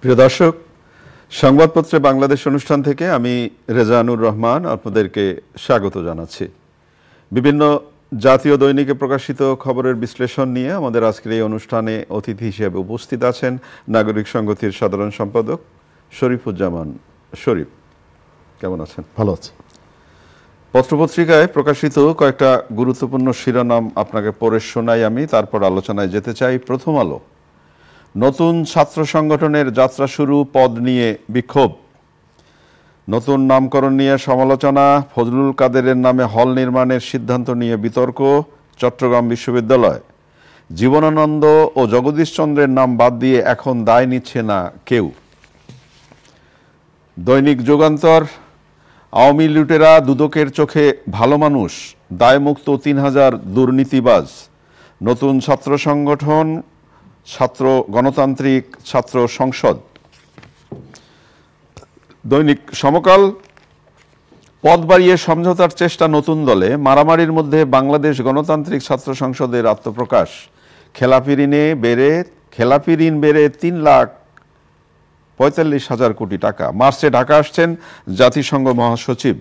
প্রিয় দর্শক, সংবাদপত্রে বাংলাদেশ অনুষ্ঠান থেকে আমি রেজানুর রহমান আপনাদেরকে স্বাগত জানাচ্ছি। বিভিন্ন জাতীয় দৈনিকে প্রকাশিত খবরের বিশ্লেষণ নিয়ে আমাদের আজকের এই অনুষ্ঠানে অতিথি হিসেবে উপস্থিত আছেন নাগরিক সংগতির সাধারণ সম্পাদক শরীফুজ্জামান শরীফ। কেমন আছেন? ভালো আছি। পত্রপত্রিকায় প্রকাশিত কয়েকটা গুরুত্বপূর্ণ শিরোনাম আপনাকে পড়ে শোনাই আমি, তারপর আলোচনায় যেতে চাই। প্রথম আলো, নতুন ছাত্র সংগঠনের যাত্রা শুরু, পদ নিয়ে বিক্ষোভ। নতুন নামকরণ নিয়ে সমালোচনা, ফজলুল কাদেরের নামে হল নির্মাণের সিদ্ধান্ত নিয়ে বিতর্ক চট্টগ্রাম বিশ্ববিদ্যালয়। জীবনানন্দ ও জগদীশ চন্দ্রের নাম বাদ দিয়ে এখন দায় নিচ্ছে না কেউ। দৈনিক যুগান্তর, আওয়ামী লুটেরা দুদকের চোখে ভালো মানুষ, দায়মুক্ত ৩,০০০ দুর্নীতিবাজ। নতুন ছাত্র সংগঠন, ছাত্র গণতান্ত্রিক ছাত্র সংসদ। দৈনিক সমকাল, পদ বাড়িয়ে সমঝোতার চেষ্টা নতুন দলে, মারামারির মধ্যে বাংলাদেশ গণতান্ত্রিক ছাত্র সংসদের আত্মপ্রকাশ। খেলাপি ঋণ বেড়ে ৩,৪৫,০০০ কোটি টাকা। মার্চে ঢাকা আসছেন জাতিসংঘ মহাসচিব।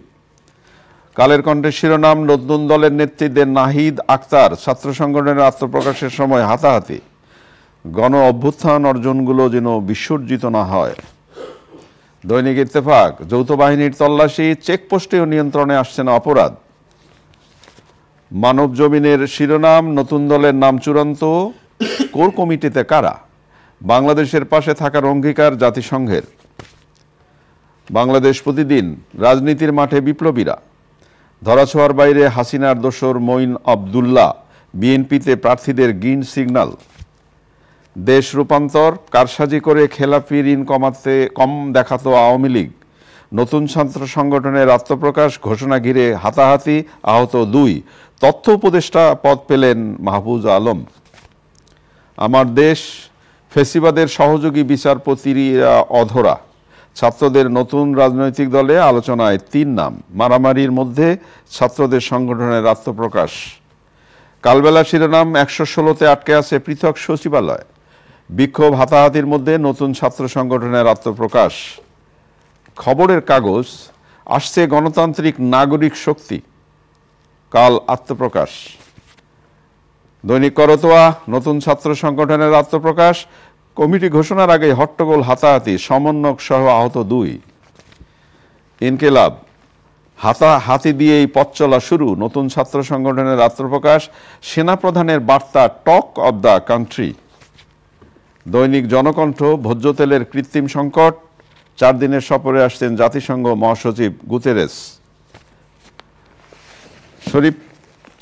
কালের কণ্ঠের শিরোনাম, নতুন দলের নেতৃত্বে নাহিদ আক্তার, ছাত্র সংগঠনের আত্মপ্রকাশের সময় হাতাহাতি। গণ অভ্যুত্থান অর্জনগুলো যেন বিসর্জিত না হয়। দৈনিক ইত্তেফাক, যৌথ বাহিনীর তল্লাশি, চেকপোস্টেও নিয়ন্ত্রণে আসছে না অপরাধ। মানব জমিনের শিরোনাম, নতুন দলের নাম চূড়ান্ত, কোর কমিটিতে কারা? বাংলাদেশের পাশে থাকার অঙ্গীকার জাতিসংঘের। বাংলাদেশ প্রতিদিন, রাজনীতির মাঠে বিপ্লবীরা। ধরাছোঁয়ার বাইরে হাসিনার দোসর মঈন আবদুল্লাহ, বিএনপিতে প্রার্থীদের গ্রিন সিগন্যাল। দেশ রূপান্তর, কারসাজি করে খেলাপি ঋণ কম দেখাতো আওয়ামী লীগ। নতুন ছাত্র সংগঠনের আত্মপ্রকাশ ঘোষণা ঘিরে হাতাহাতি, আহত 2। তথ্য উপদেষ্টা পদ পেলেন মাহফুজ আলম। আমার দেশ, ফেসিবাদের সহযোগী বিচারপতিরা অধরা। ছাত্রদের নতুন রাজনৈতিক দলে আলোচনায় 3 নাম। মারামারির মধ্যে ছাত্রদের সংগঠনের আত্মপ্রকাশ। কালবেলা শিরোনাম, 116তে আটকে আছে পৃথক সচিবালয়। বিক্ষোভ হাতাহাতির মধ্যে নতুন ছাত্র সংগঠনের আত্মপ্রকাশ। খবরের কাগজ, আসছে গণতান্ত্রিক নাগরিক শক্তি, কাল আত্মপ্রকাশ। দৈনিক করতোয়া, নতুন ছাত্র সংগঠনের আত্মপ্রকাশ। কমিটি ঘোষণার আগে হট্টগোল হাতাহাতি, সমন্বয়ক সহ আহত 2। ইনকিলাব, হাতাহাতি দিয়েই পথ চলা শুরু, নতুন ছাত্র সংগঠনের আত্মপ্রকাশ। সেনাপ্রধানের বার্তা, টক অব দ্য কান্ট্রি। দৈনিক জনকণ্ঠ, ভোজ্য তেলের কৃত্রিম সংকট, 4 দিনের সফরে আসছেন জাতিসংঘ মহাসচিব গুতেরেস। শরীফ,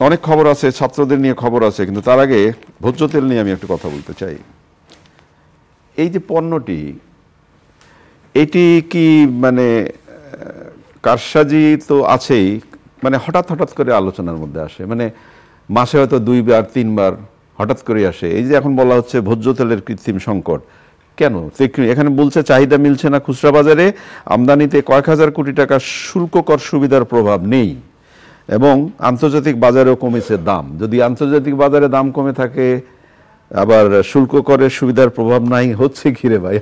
অনেক খবর আছে, ছাত্রদের নিয়ে খবর আছে, কিন্তু তার আগে ভোজ্য তেল নিয়ে আমি একটু কথা বলতে চাই। এই যে পণ্যটি, এটি কি মানে কারসাজি তো আছেই, মানে হঠাৎ করে আলোচনার মধ্যে আসে, মানে মাসে হয়তো 2বার 3বার হঠাৎ করে আসে। এই যে এখন বলা হচ্ছে ভোজ্য তেলের কৃত্রিম সংকট, কেন? এখানে বলছে চাহিদা মিলছে না খুচরা বাজারে, আমদানিতে কয়েক হাজার কোটি টাকা শুল্ক কর সুবিধার প্রভাব নেই, এবং আন্তর্জাতিক বাজারেও কমেছে দাম। যদি আন্তর্জাতিক বাজারে দাম কমে থাকে, আবার শুল্ক করের সুবিধার প্রভাব নাই, হচ্ছে ঘিরে ভাই।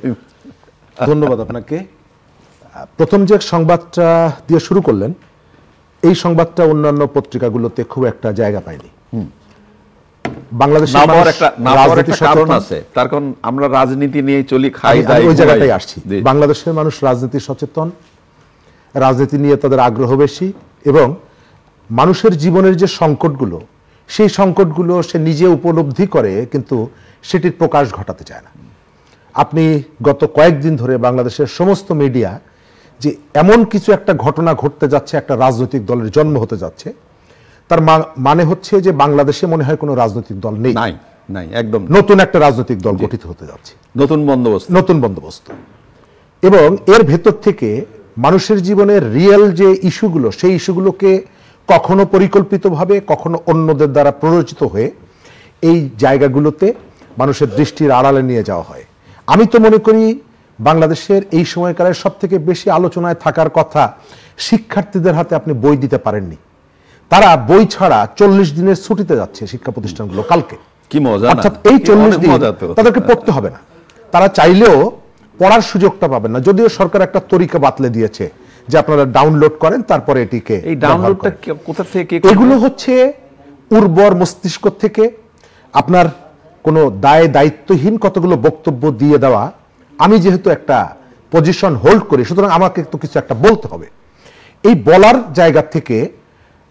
ধন্যবাদ আপনাকে। প্রথম যে সংবাদটা দিয়ে শুরু করলেন, এই সংবাদটা অন্যান্য পত্রিকাগুলোতে খুব একটা জায়গা পায়নি। বাংলাদেশের কারণ আছে, তার কারণ আমরা রাজনীতি নিয়ে চলি, খাই দাই, ওই জায়গাটাই আসছি। বাংলাদেশের মানুষ রাজনীতি সচেতন, রাজনীতি নিয়ে তাদের আগ্রহ বেশি, এবং মানুষের জীবনের যে সংকটগুলো, সেই সংকটগুলো সে নিজে উপলব্ধি করে, কিন্তু সেটির প্রকাশ ঘটাতে চায় না। আপনি গত কয়েকদিন ধরে বাংলাদেশের সমস্ত মিডিয়া যে এমন কিছু একটা ঘটনা ঘটতে যাচ্ছে, একটা রাজনৈতিক দলের জন্ম হতে যাচ্ছে, তার মানে হচ্ছে যে বাংলাদেশে মনে হয় কোনো রাজনৈতিক দল নেই, একদম নতুন একটা রাজনৈতিক দল গঠিত হতে যাচ্ছে, নতুন বন্দোবস্ত। এবং এর ভেতর থেকে মানুষের জীবনের রিয়েল যে ইস্যুগুলো, সেই ইস্যুগুলোকে কখনো পরিকল্পিতভাবে, কখনো অন্যদের দ্বারা প্ররোচিত হয়ে এই জায়গাগুলোতে মানুষের দৃষ্টির আড়ালে নিয়ে যাওয়া হয়। আমি তো মনে করি বাংলাদেশের এই সময়কালের সব থেকে বেশি আলোচনায় থাকার কথা, শিক্ষার্থীদের হাতে আপনি বই দিতে পারেননি। তারা বই ছাড়া 40 দিনের ছুটিতে যাচ্ছে শিক্ষা প্রতিষ্ঠানগুলো কালকে। কি মজা! অর্থাৎ এই 40 দিন তাদেরকে পড়তে হবে না, তারা চাইলেও পড়ার সুযোগটা পাবেন না, যদিও সরকার একটা তরিকা বাতলে দিয়েছে যে আপনারা ডাউনলোড করেন, তারপরে এটিকে এই ডাউনলোডটা কোথা থেকে? এগুলো হচ্ছে উর্বর মস্তিষ্ক থেকে আপনার কোনো দায় দায়িত্বহীন কতগুলো বক্তব্য দিয়ে দেওয়া। আমি যেহেতু একটা পজিশন হোল্ড করি, সুতরাং আমাকে তো কিছু একটা বলতে হবে, এই বলার জায়গা থেকে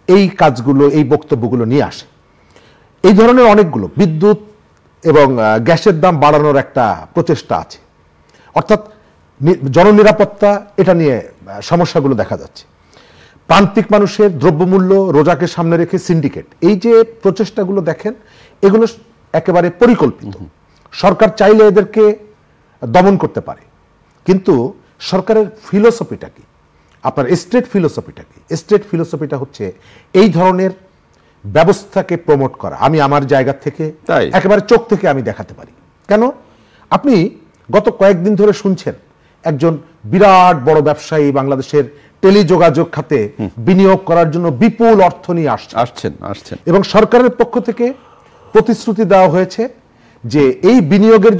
এই কাজগুলো, এই বক্তব্যগুলো নিয়ে আসে। এই ধরনের অনেকগুলো বিদ্যুৎ এবং গ্যাসের দাম বাড়ানোর একটা প্রচেষ্টা আছে, অর্থাৎ জননিরাপত্তা, এটা নিয়ে সমস্যাগুলো দেখা যাচ্ছে। প্রান্তিক মানুষের দ্রব্যমূল্য রোজাকে সামনে রেখে সিন্ডিকেট, এই যে প্রচেষ্টাগুলো দেখেন, এগুলো একেবারে পরিকল্পিত। সরকার চাইলে এদেরকে দমন করতে পারে, কিন্তু সরকারের ফিলোসফিটা কি, আপনার স্টেট ফিলোসফিটা কি? স্টেট ফিলোসফিটা হচ্ছে এই ধরনের ব্যবস্থাকে প্রমোট করা। আমি আমার জায়গা থেকে একেবারে চোখ থেকে আমি দেখাতে পারি। কেন? আপনি গত কয়েকদিন ধরে শুনছেন একজন বিরাট বড় ব্যবসায়ী বাংলাদেশের টেলিযোগাযোগ খাতে বিনিয়োগ করার জন্য বিপুল অর্থ নিয়ে আসছেন এবং সরকারের পক্ষ থেকে প্রতিশ্রুতি দেওয়া হয়েছে যে এই বিনিয়োগের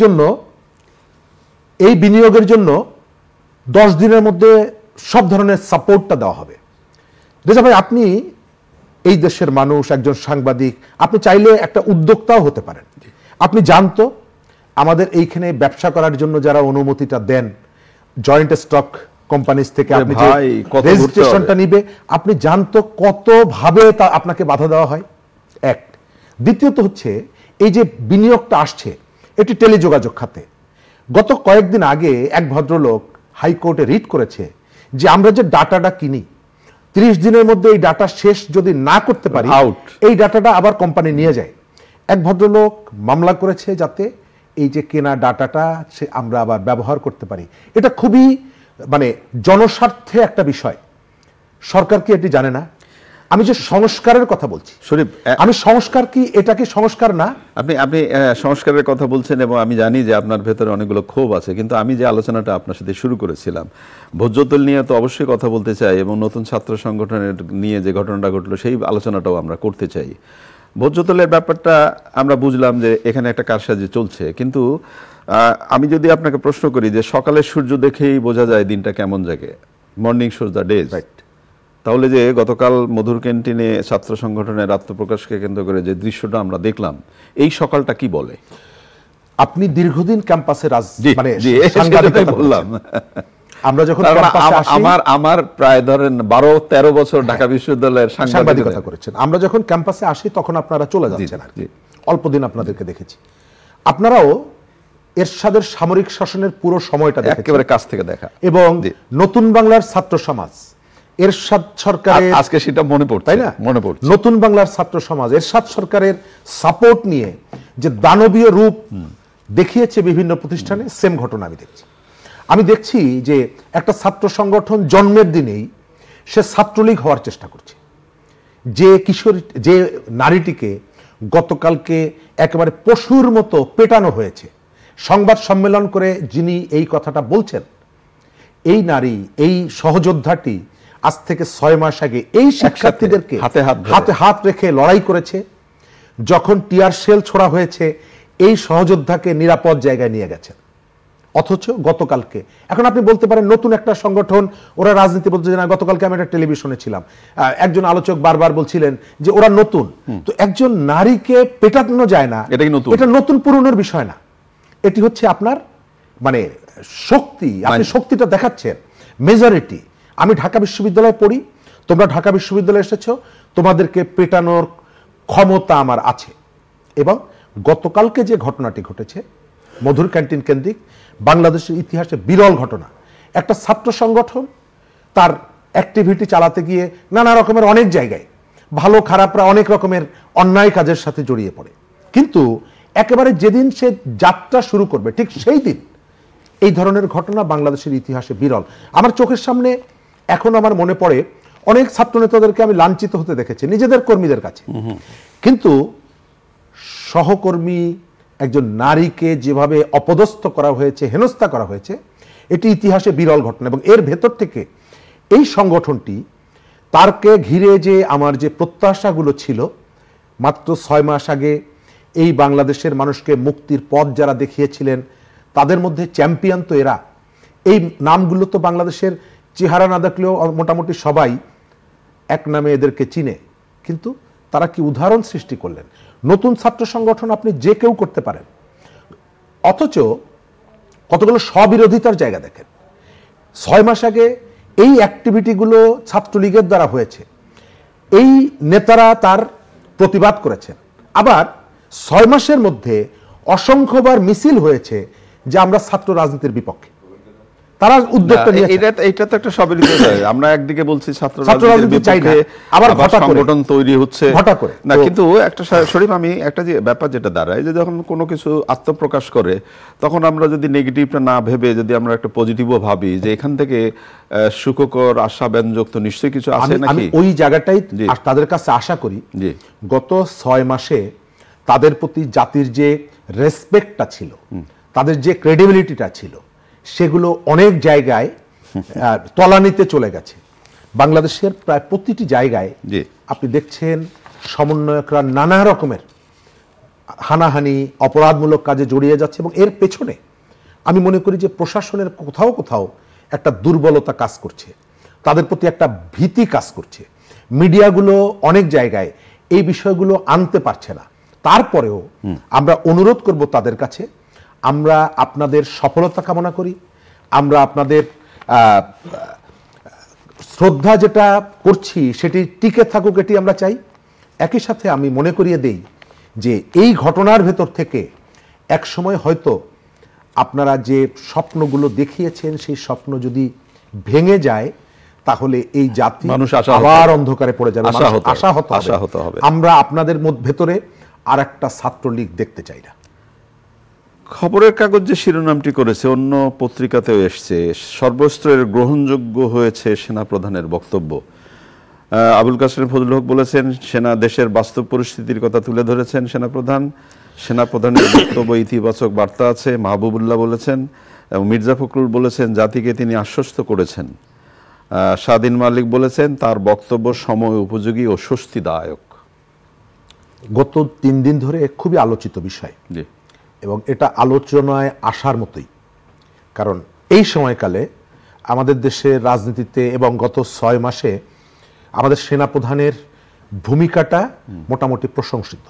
জন্য 10 দিনের মধ্যে সব ধরনের সাপোর্টটা দেওয়া হবে। রেজা ভাই, আপনি এই দেশের মানুষ, একজন সাংবাদিক, আপনি চাইলে একটা উদ্যোক্তাও হতে পারেন। আপনি জানতো আমাদের এইখানে ব্যবসা করার জন্য যারা অনুমতিটা দেন জয়েন্ট স্টক কোম্পানিজ থেকে, আপনি যে রেজিস্ট্রেশনটা নিবে, আপনি জানতো কতভাবে তা আপনাকে বাধা দেওয়া হয়। এক, দ্বিতীয়ত হচ্ছে এই যে বিনিয়োগটা আসছে, এটি টেলিযোগাযোগ খাতে। গত কয়েকদিন আগে এক ভদ্রলোক হাইকোর্টে রিট করেছে যে আমরা যে ডাটাটা কিনি, 30 দিনের মধ্যে এই ডাটা শেষ যদি না করতে পারি, এই ডাটাটা আবার কোম্পানি নিয়ে যায়। এক ভদ্রলোক মামলা করেছে যাতে এই যে কেনা ডাটাটা আমরা আবার ব্যবহার করতে পারি। এটা খুবই জনস্বার্থে একটা বিষয়। সরকার কি এটি জানে না? আমি যে সংস্কারের কথা বলছি, আমি সংস্কার কি, এটা কি সংস্কার না? আপনি সংস্কারের কথা বলছেন এবং আমি জানি যে আপনার ভেতরে অনেকগুলো ক্ষোভ আছে, কিন্তু আমি যে আলোচনাটা আপনার সাথে শুরু করেছিলাম ভোজ্য তেল নিয়ে তো অবশ্যই কথা বলতে চাই, এবং নতুন ছাত্র সংগঠনের নিয়ে যে ঘটনাটা ঘটলো সেই আলোচনাটাও আমরা করতে চাই। ভোজ্য তেলের ব্যাপারটা আমরা বুঝলাম যে এখানে একটা কারসাজি চলছে, কিন্তু আমি যদি আপনাকে প্রশ্ন করি যে সকালের সূর্য দেখেই বোঝা যায় দিনটা কেমন জাগে, মর্নিং শোজ দ্য ডেজ, তাহলে যে গতকাল মধুর ক্যান্টিনে ছাত্র সংগঠনের আত্মপ্রকাশকে কেন্দ্র করে যে দৃশ্যটা আমরা দেখলাম, এই সকালটা কি বলে? আপনি দীর্ঘদিন ক্যাম্পাসে বললাম, আমরা যখন আমার প্রায় ধরেন 12-13 বছর ঢাকা বিশ্ববিদ্যালয়ের সাংবাদিকতা করেছেন, আমরা যখন ক্যাম্পাসে আসি তখন আপনারা চলে যাচ্ছেন, আর কি অল্প দিন আপনাদেরকে দেখেছি। আপনারাও এরশাদের সামরিক শাসনের পুরো সময়টা একেবারে কাছ থেকে দেখা, এবং নতুন বাংলার ছাত্র সমাজ এরশাদ সরকারের, আজকে সেটা মনে পড়ছে, তাই না? মনে পড়ছে নতুন বাংলার ছাত্র সমাজ এরশাদ সরকারের সাপোর্ট নিয়ে যে দানবীয় রূপ দেখিয়েছে বিভিন্ন প্রতিষ্ঠানে, সেম ঘটনা আমি দেখছি যে একটা ছাত্র সংগঠন জন্মের দিনেই সে ছাত্রলীগ হওয়ার চেষ্টা করছে। যে নারীটিকে গতকালকে একেবারে পশুর মতো পেটানো হয়েছে, সংবাদ সম্মেলন করে যিনি এই কথাটা বলছেন, এই নারী, এই সহযোদ্ধাটি আজ থেকে 6 মাস আগে এই শিক্ষার্থীদেরকে হাতে হাত রেখে লড়াই করেছে। যখন টিয়ার শেল ছোড়া হয়েছে, এই সহযোদ্ধাকে নিরাপদ জায়গায় নিয়ে গেছে। অথচ গতকালকে, এখন আপনি বলতে পারেন নতুন একটা সংগঠন, ওরা রাজনীতি বলতে না। গতকালকে আমি একটা টেলিভিশনে ছিলাম, একজন আলোচক বারবার বলছিলেন যে ওরা নতুন। তো একজন নারীকে পেটানো যায় না, এটা নতুন পুরনোর বিষয় না, এটি হচ্ছে আপনার শক্তি। আপনি শক্তিটা দেখাচ্ছেন, মেজরিটি। আমি ঢাকা বিশ্ববিদ্যালয়ে পড়ি, তোমরা ঢাকা বিশ্ববিদ্যালয়ে এসেছো, তোমাদেরকে পেটানোর ক্ষমতা আমার আছে। এবং গতকালকে যে ঘটনাটি ঘটেছে মধুর ক্যান্টিন কেন্দ্রিক, বাংলাদেশের ইতিহাসে বিরল ঘটনা। একটা ছাত্র সংগঠন তার অ্যাক্টিভিটি চালাতে গিয়ে নানা রকমের অনেক জায়গায় ভালো খারাপরা অনেক রকমের অন্যায় কাজের সাথে জড়িয়ে পড়ে, কিন্তু একেবারে যেদিন সে যাত্রা শুরু করবে ঠিক সেই দিন এই ধরনের ঘটনা বাংলাদেশের ইতিহাসে বিরল। আমার চোখের সামনে এখন আমার মনে পড়ে অনেক ছাত্র নেতাদেরকে আমি লাঞ্ছিত হতে দেখেছি নিজেদের কর্মীদের কাছে, কিন্তু সহকর্মী একজন নারীকে যেভাবে অপদস্থ করা হয়েছে, হেনস্থা করা হয়েছে, এটি ইতিহাসে বিরল ঘটনা। এবং এর ভেতর থেকে এই সংগঠনটি, তারকে ঘিরে যে আমার যে প্রত্যাশাগুলো ছিল, মাত্র 6 মাস আগে এই বাংলাদেশের মানুষকে মুক্তির পথ যারা দেখিয়েছিলেন, তাদের মধ্যে চ্যাম্পিয়ন তো এরা। এই নামগুলো তো বাংলাদেশের চেহারা না দেখলেও মোটামুটি সবাই এক নামে এদেরকে চিনে, কিন্তু তারা কি উদাহরণ সৃষ্টি করলেন। নতুন ছাত্র সংগঠন আপনি যে কেউ করতে পারেন, অথচ কতগুলো স্ববিরোধিতার জায়গা দেখেন। 6 মাস আগে এই অ্যাক্টিভিটিগুলো ছাত্রলীগের দ্বারা হয়েছে, এই নেতারা তার প্রতিবাদ করেছেন। আবার 6 মাসের মধ্যে অসংখ্যবার মিছিল হয়েছে যে আমরা ছাত্র রাজনীতির বিপক্ষে, তারা উদ্যোগটা নিয়েছে। এটা তো একটা স্ববিরোধী। আমরা একদিকে বলছি ছাত্র রাজনীতি চাই না, আবার সংগঠন তৈরি হচ্ছে ঘটা করে না। কিন্তু একটা শরীফ, আমি একটা যে ব্যাপার যেটা দাঁড়ায়, যে যখন কোনো কিছু আত্মপ্রকাশ করে, তখন আমরা যদি নেগেটিভটা না ভেবে যদি আমরা একটা পজিটিভও ভাবি, যে এখান থেকে সুখকর আশাব্যঞ্জক তো নিশ্চয়ই কিছু আছে নাকি। আমি ওই জায়গাটাই তাদের কাছে আশা করি। গত 6 মাসে তাদের প্রতি জাতির যে রেসপেক্টটা ছিল, তাদের যে ক্রেডিবিলিটিটা ছিল, সেগুলো অনেক জায়গায় তলানিতে চলে গেছে। বাংলাদেশের প্রায় প্রতিটি জায়গায় আপনি দেখছেন সমন্বয়করা নানা রকমের হানাহানি, অপরাধমূলক কাজে জড়িয়ে যাচ্ছে, এবং এর পেছনে আমি মনে করি যে প্রশাসনের কোথাও কোথাও একটা দুর্বলতা কাজ করছে, তাদের প্রতি একটা ভীতি কাজ করছে। মিডিয়াগুলো অনেক জায়গায় এই বিষয়গুলো আনতে পারছে না। তারপরেও আমরা অনুরোধ করব তাদের কাছে, আমরা আপনাদের সফলতা কামনা করি, আমরা আপনাদের শ্রদ্ধা যেটা করছি সেটি টিকে থাকুক, এটি আমরা চাই। একই সাথে আমি মনে করিয়ে দেই যে এই ঘটনার ভেতর থেকে এক সময় হয়তো আপনারা যে স্বপ্নগুলো দেখিয়েছেন, সেই স্বপ্ন যদি ভেঙে যায়, তাহলে এই জাতি আবার অন্ধকারে পড়ে যাবে, আশাহত হবে। আমরা আপনাদের ভেতরে আর একটা ছাত্রলীগ দেখতে চাই না। খবরের কাগজ যে শিরোনামটি করেছে, অন্য পত্রিকাতেও এসছে, সর্বস্তরের গ্রহণযোগ্য হয়েছে সেনাপ্রধানের বক্তব্য। আবুল কাসেম ফজলুল হক বলেছেন, দেশের বাস্তব পরিস্থিতির কথা তুলে ধরেছেন সেনাপ্রধানের বক্তব্য ইতিবাচক বার্তা আছে। মাহবুবুল্লাহ বলেছেন, এবং মির্জা ফখরুল বলেছেন জাতিকে তিনি আশ্বস্ত করেছেন। স্বাধীন মালিক বলেছেন তার বক্তব্য সময় উপযোগী ও স্বস্তিদায়ক। গত 3 দিন ধরে খুবই আলোচিত বিষয়, এবং এটা আলোচনায় আসার মতোই। কারণ এই সময়কালে আমাদের দেশের রাজনীতিতে এবং গত 6 মাসে আমাদের সেনাপ্রধানের ভূমিকাটা মোটামুটি প্রশংসিত,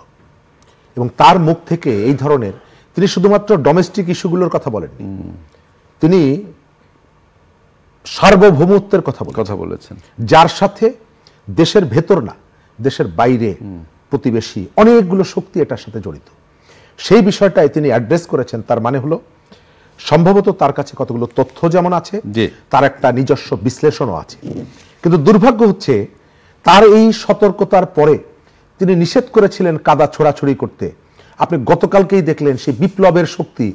এবং তার মুখ থেকে এই ধরনের, তিনি শুধুমাত্র ডোমেস্টিক ইস্যুগুলোর কথা বলেননি, তিনি সার্বভৌমত্বের কথা বলেছেন, যার সাথে দেশের ভেতর না, দেশের বাইরে প্রতিবেশী অনেকগুলো শক্তি এটার সাথে জড়িত। সেই বিষয়টাই তিনি অ্যাড্রেস করেছেন। তার মানে হলো সম্ভবত তার কাছে কতগুলো তথ্য যেমন আছে, তার একটা নিজস্ব বিশ্লেষণও আছে। কিন্তু দুর্ভাগ্য হচ্ছে তার এই সতর্কতার পরে তিনি নিষেধ করেছিলেন কাদা ছোড়াছড়ি করতে। আপনি গতকালকেই দেখলেন সেই বিপ্লবের শক্তি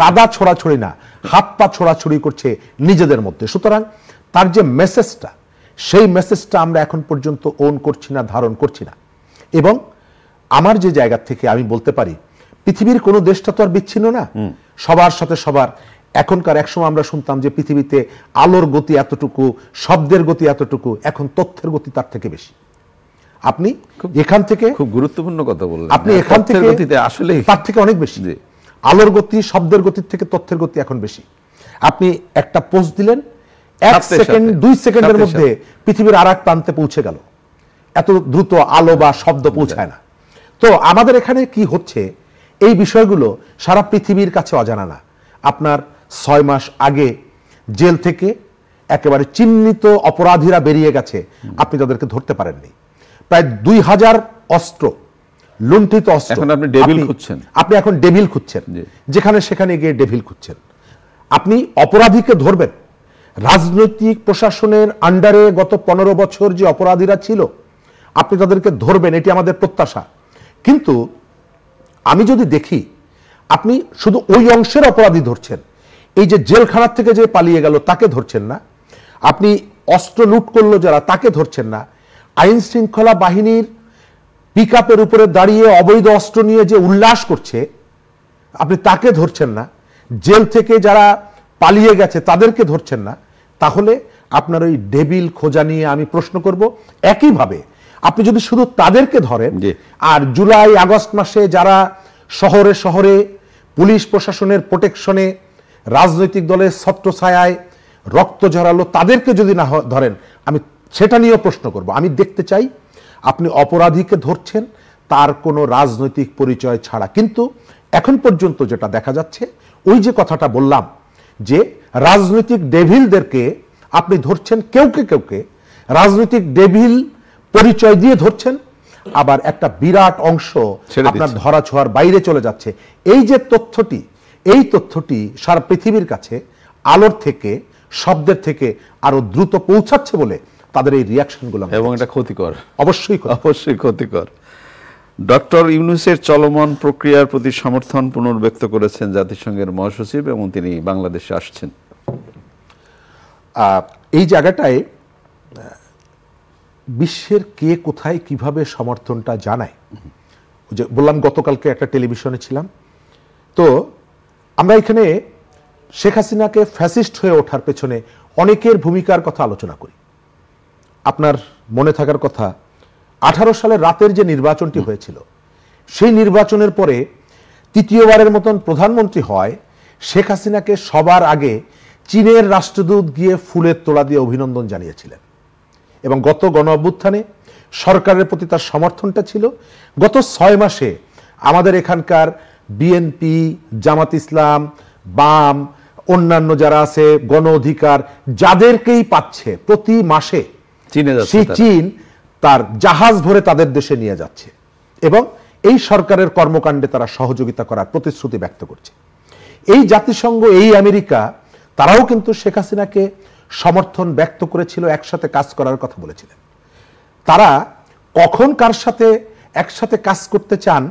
কাদা ছোড়াছড়ি না, হাত পা ছোড়াছড়ি করছে নিজেদের মধ্যে। সুতরাং তার যে মেসেজটা, সেই মেসেজটা আমরা এখন পর্যন্ত ওন করছি না, ধারণ করছি না। এবং আমার যে জায়গা থেকে আমি বলতে পারি, পৃথিবীর কোনো দেশটা তো আর বিচ্ছিন্ন না, সবার সাথে সবার। এখনকার, একসময় আমরা শুনতাম যে পৃথিবীতে আলোর গতি এতটুকু, শব্দের গতি এতটুকু, এখন তথ্যের গতি তার থেকে বেশি। আপনি এখান থেকে, খুব গুরুত্বপূর্ণ কথা বললেন, আপনি এখান থেকে আসলে তার থেকে অনেক বেশি। আলোর গতি, শব্দের গতির থেকে তথ্যের গতি এখন বেশি। আপনি একটা পোস্ট দিলেন, 1 সেকেন্ড 2 সেকেন্ডের মধ্যে পৃথিবীর আর এক প্রান্তে পৌঁছে গেল। এত দ্রুত আলো বা শব্দ পৌঁছায় না। তো আমাদের এখানে কি হচ্ছে, এই বিষয়গুলো সারা পৃথিবীর কাছে অজানা না। আপনার 6 মাস আগে জেল থেকে একেবারে চিহ্নিত অপরাধীরা বেরিয়ে গেছে, আপনি তাদেরকে ধরতে পারেননি। প্রায় 2000 অস্ত্র, লুণ্ঠিত অস্ত্র, এখন আপনি ডেভিল খুঁজছেন। আপনি এখন ডেভিল খুঁজছেন, যেখানে সেখানে গিয়ে ডেভিল খুঁজছেন। আপনি অপরাধীকে ধরবেন। রাজনৈতিক প্রশাসনের আন্ডারে গত 15 বছর যে অপরাধীরা ছিল, আপনি তাদেরকে ধরবেন, এটি আমাদের প্রত্যাশা। কিন্তু আমি যদি দেখি, আপনি শুধু ওই অংশের অপরাধী ধরছেন, এই যে জেলখানার থেকে যে পালিয়ে গেল তাকে ধরছেন না, আপনি অস্ত্র লুট করলো যারা তাকে ধরছেন না, আইন শৃঙ্খলা বাহিনীর পিকআপের উপরে দাঁড়িয়ে অবৈধ অস্ত্র নিয়ে যে উল্লাস করছে আপনি তাকে ধরছেন না, জেল থেকে যারা পালিয়ে গেছে তাদেরকে ধরছেন না। তাহলে আপনার ওই ডেভিল খোঁজা নিয়ে আমি প্রশ্ন করব। একইভাবে আপনি যদি শুধু তাদেরকে ধরেন, আর জুলাই আগস্ট মাসে যারা শহরে শহরে পুলিশ প্রশাসনের প্রোটেকশনে রাজনৈতিক দলের ছত্রছায়ায় রক্ত ঝরালো তাদেরকে যদি না ধরেন, আমি সেটা নিয়েও প্রশ্ন করব। আমি দেখতে চাই আপনি অপরাধীকে ধরছেন তার কোনো রাজনৈতিক পরিচয় ছাড়া। কিন্তু এখন পর্যন্ত যেটা দেখা যাচ্ছে, ওই যে কথাটা বললাম যে রাজনৈতিক ডেভিলদেরকে আপনি ধরছেন, কেউকে রাজনৈতিক ডেভিল পরিচয় দিয়ে ধরছেন, আবার একটা বিরাট অংশ আপনার ধরা ছোঁয়ার বাইরে চলে যাচ্ছে। এই যে তথ্যটি, এই তথ্যটি সারা পৃথিবীর কাছে আলোর থেকে, শব্দের থেকে আরো দ্রুত পৌঁছাচ্ছে বলে তাদের এই রিয়াকশনগুলো, এবং এটা ক্ষতিকর, অবশ্যই ক্ষতিকর। ডক্টর ইউনূসের চলমান প্রক্রিয়ার প্রতি সমর্থন পুনর্ব্যক্ত করেছেন জাতিসংঘের মহাসচিব, এবং তিনি বাংলাদেশে আসছেন। এই জায়গাটায় বিশ্বের কে কোথায় কিভাবে সমর্থনটা জানায়, যে বললাম গতকালকে একটা টেলিভিশনে ছিলাম, তো আমরা এখানে শেখ হাসিনাকে ফ্যাসিস্ট হয়ে ওঠার পেছনে অনেকের ভূমিকার কথা আলোচনা করি। আপনার মনে থাকার কথা, 18 সালের রাতের যে নির্বাচনটি হয়েছিল, সেই নির্বাচনের পরে তৃতীয়বারের মতন প্রধানমন্ত্রী হয় শেখ হাসিনাকে সবার আগে চীনের রাষ্ট্রদূত গিয়ে ফুলের তোড়া দিয়ে অভিনন্দন জানিয়েছিলেন। এবং গত গণ অভ্যুত্থানে সরকারের প্রতি তার সমর্থনটা ছিল। গত 6 মাসে আমাদের এখানকার বিএনপি, জামাত ইসলাম, বাম, অন্যান্য যারা আছে, গণ অধিকার, যাদেরকেই পাচ্ছে প্রতি মাসে সেই চীন তার জাহাজ ভরে তাদের দেশে নিয়ে যাচ্ছে, এবং এই সরকারের কর্মকাণ্ডে তারা সহযোগিতা করার প্রতিশ্রুতি ব্যক্ত করছে। এই জাতিসংঘ, এই আমেরিকা, তারাও কিন্তু শেখ হাসিনাকে সমর্থন ব্যক্ত করেছিল, একসাথে কাজ করার কথা বলেছিলেন। তারা কখন কার সাথে একসাথে কাজ করতে চান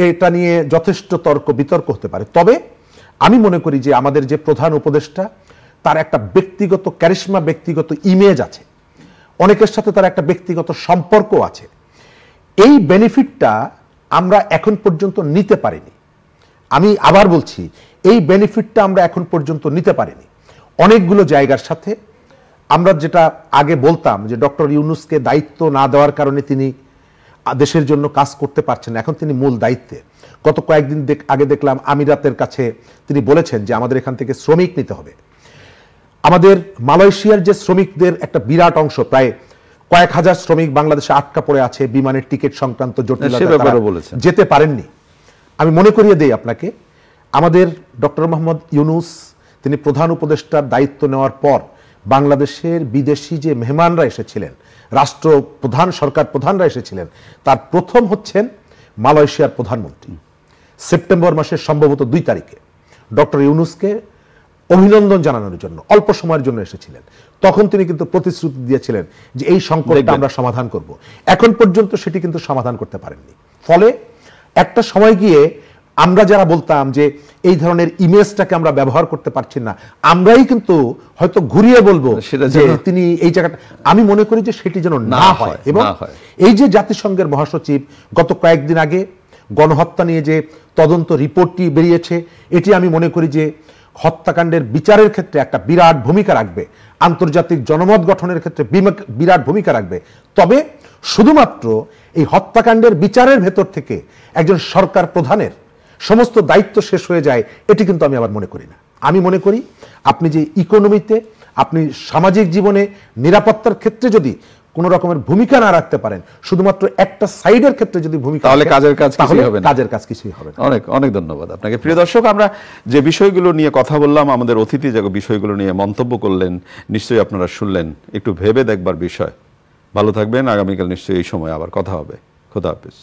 এটা নিয়ে যথেষ্ট তর্ক বিতর্ক হতে পারে। তবে আমি মনে করি যে আমাদের যে প্রধান উপদেষ্টা, তার একটা ব্যক্তিগত ক্যারিশমা, ব্যক্তিগত ইমেজ আছে, অনেকের সাথে তার একটা ব্যক্তিগত সম্পর্ক আছে। এই বেনিফিটটা আমরা এখন পর্যন্ত নিতে পারিনি। আমি আবার বলছি, এই বেনিফিটটা আমরা এখন পর্যন্ত নিতে পারিনি। অনেকগুলো জায়গার সাথে আমরা যেটা আগে বলতাম যে ডক্টর ইউনূসকে দায়িত্ব না দেওয়ার কারণে তিনি দেশের জন্য কাজ করতে পারছেন, এখন তিনি মূল দায়িত্বে। গত কয়েকদিন আগে দেখলাম আমিরাতের কাছে তিনি বলেছেন যে আমাদের এখান থেকে শ্রমিক নিতে হবে। আমাদের মালয়েশিয়ার যে শ্রমিকদের একটা বিরাট অংশ, প্রায় কয়েক হাজার শ্রমিক বাংলাদেশে আটকা পড়ে আছে বিমানের টিকিট সংক্রান্ত জটিলতা, যেতে পারেননি। আমি মনে করিয়ে দেই আপনাকে, আমাদের ডক্টর মোহাম্মদ ইউনূস তিনি প্রধান উপদেষ্টার দায়িত্ব নেওয়ার পর বাংলাদেশের বিদেশি যে মেহমানরা এসেছিলেন, রাষ্ট্রপ্রধান, সরকার প্রধানরা এসেছিলেন, তার প্রথম হচ্ছেন মালয়েশিয়ার প্রধানমন্ত্রী। সেপ্টেম্বর মাসের সম্ভবত 2 তারিখে ডক্টর ইউনূসকে অভিনন্দন জানানোর জন্য অল্প সময়ের জন্য এসেছিলেন। তখন তিনি কিন্তু প্রতিশ্রুতি দিয়েছিলেন যে এই সংকটটা আমরা সমাধান করব। এখন পর্যন্ত সেটি কিন্তু সমাধান করতে পারেননি। ফলে একটা সময় গিয়ে আমরা যারা বলতাম যে এই ধরনের ইমেজটাকে আমরা ব্যবহার করতে পারছি না, আমরাই কিন্তু হয়তো ঘুরিয়ে বলবো যে তিনি এই জায়গাটা, আমি মনে করি যে সেটি যেন না হয়। এবং এই যে জাতিসংঘের মহাসচিব গত কয়েকদিন আগে গণহত্যা নিয়ে যে তদন্ত রিপোর্টটি বেরিয়েছে, এটি আমি মনে করি যে হত্যাকাণ্ডের বিচারের ক্ষেত্রে একটা বিরাট ভূমিকা রাখবে, আন্তর্জাতিক জনমত গঠনের ক্ষেত্রে বিরাট ভূমিকা রাখবে। তবে শুধুমাত্র এই হত্যাকাণ্ডের বিচারের ভেতর থেকে একজন সরকার প্রধানের সমস্ত দায়িত্ব শেষ হয়ে যায়, এটি কিন্তু আমি আবার মনে করি না। আমি মনে করি আপনি যে ইকোনমিতে, আপনি সামাজিক জীবনে, নিরাপত্তার ক্ষেত্রে যদি কোন রকমের ভূমিকা না রাখতে পারেন, শুধুমাত্র একটা সাইডের ক্ষেত্রে যদি ভূমিকা, তাহলে কাজের কাজ কিছুই হবে না। অনেক অনেক ধন্যবাদ আপনাকে। প্রিয় দর্শক, আমরা যে বিষয়গুলো নিয়ে কথা বললাম, আমাদের অতিথি যে বিষয়গুলো নিয়ে মন্তব্য করলেন, নিশ্চয়ই আপনারা শুনলেন, একটু ভেবে দেখবার বিষয়। ভালো থাকবেন, আগামীকাল নিশ্চয়ই এই সময় আবার কথা হবে। খোদা হাফেজ।